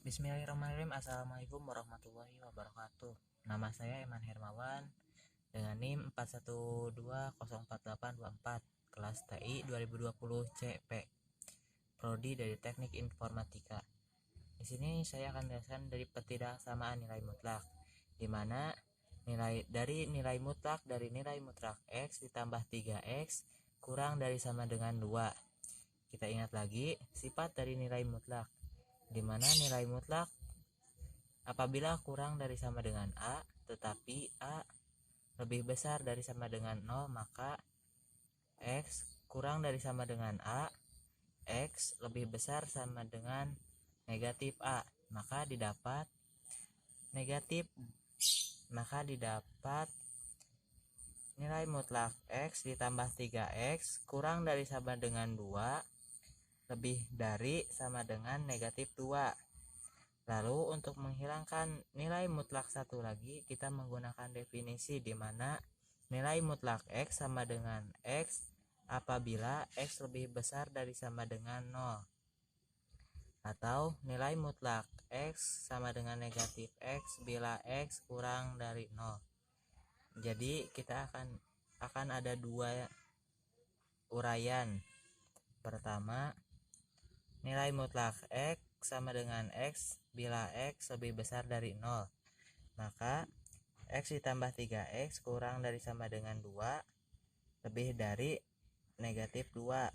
Bismillahirrahmanirrahim. Assalamualaikum warahmatullahi wabarakatuh. Nama saya Eman Hermawan dengan NIM 41204824, kelas TI 2020 CP, Prodi dari Teknik Informatika. Di sini saya akan menjelaskan dari ketidaksamaan nilai mutlak, di mana nilai mutlak X ditambah 3X kurang dari sama dengan 2. Kita ingat lagi sifat dari nilai mutlak, di mana nilai mutlak apabila kurang dari sama dengan A tetapi A lebih besar dari sama dengan 0, maka X kurang dari sama dengan A, X lebih besar sama dengan negatif A, maka didapat nilai mutlak X ditambah 3X kurang dari sama dengan 2 lebih dari sama dengan negatif 2. Lalu untuk menghilangkan nilai mutlak satu lagi, kita menggunakan definisi di mana nilai mutlak X sama dengan X apabila X lebih besar dari sama dengan 0, atau nilai mutlak X sama dengan negatif X bila X kurang dari 0. Jadi kita akan ada dua uraian. Pertama, nilai mutlak X sama dengan X bila X lebih besar dari 0, maka X ditambah 3X kurang dari sama dengan 2 lebih dari negatif 2.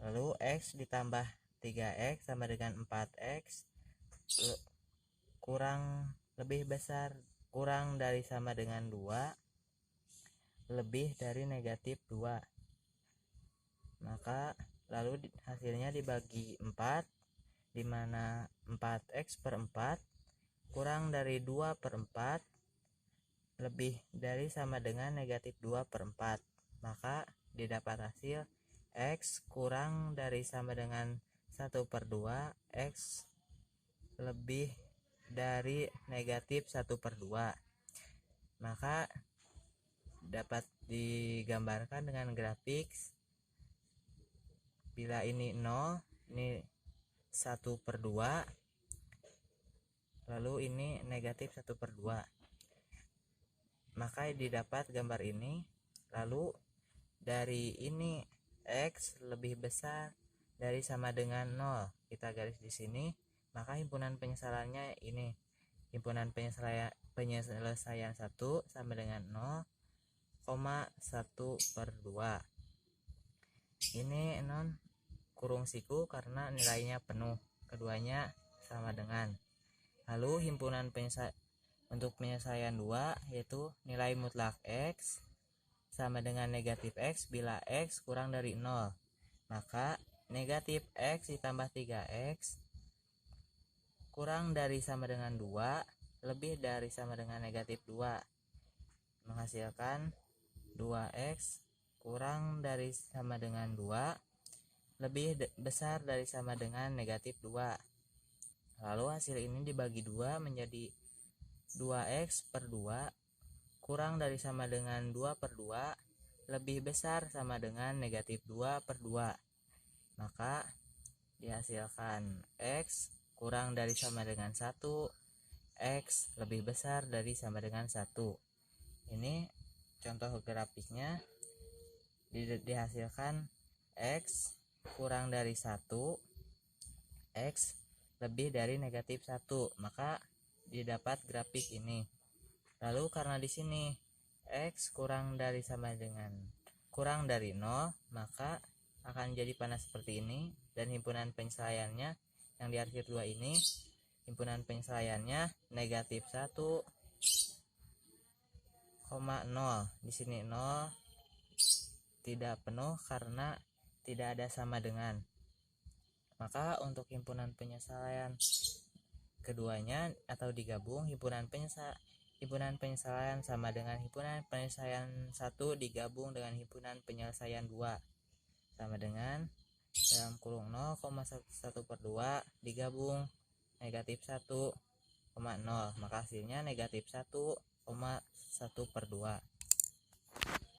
Lalu X ditambah 3X sama dengan 4X kurang dari sama dengan 2 lebih dari negatif 2. Maka lalu hasilnya dibagi 4, di mana 4X per 4 kurang dari 2 per 4 lebih dari sama dengan negatif 2 per 4. Maka didapat hasil X kurang dari sama dengan 1 per 2, X lebih dari negatif 1 per 2. Maka dapat digambarkan dengan grafik. Bila ini 0, ini 1 per 2, lalu ini negatif 1 per 2, maka didapat gambar ini. Lalu dari ini X lebih besar dari sama dengan 0, kita garis di sini, maka himpunan penyesalannya ini, himpunan penyelesaian 1 sama dengan 0,1 per 2. Ini non kurung siku karena nilainya penuh, keduanya sama dengan. Lalu himpunan untuk penyelesaian 2 yaitu nilai mutlak X sama dengan negatif X bila X kurang dari 0, maka negatif X ditambah 3X kurang dari sama dengan 2 lebih dari sama dengan negatif 2 menghasilkan 2X kurang dari sama dengan 2 lebih besar dari sama dengan negatif 2. Lalu hasil ini dibagi 2 menjadi 2X per 2 kurang dari sama dengan 2 per 2 lebih besar sama dengan negatif 2 per 2. Maka dihasilkan X kurang dari sama dengan 1, X lebih besar dari sama dengan 1. Ini contoh grafiknya. Dihasilkan X kurang dari 1, X lebih dari negatif 1, maka didapat grafik ini. Lalu karena di sini X kurang dari 0, maka akan jadi panah seperti ini, dan himpunan penyesuaiannya yang di akhir 2 ini, himpunan penyesuaiannya negatif 1,0. Di sini 0 tidak penuh karena tidak ada sama dengan. Maka untuk himpunan penyelesaian keduanya atau digabung, himpunan penyelesaian sama dengan himpunan penyelesaian 1 digabung dengan himpunan penyelesaian 2 sama dengan dalam kurung 0,1 per 2 digabung negatif 1,0, maka hasilnya negatif 1,1 per 2.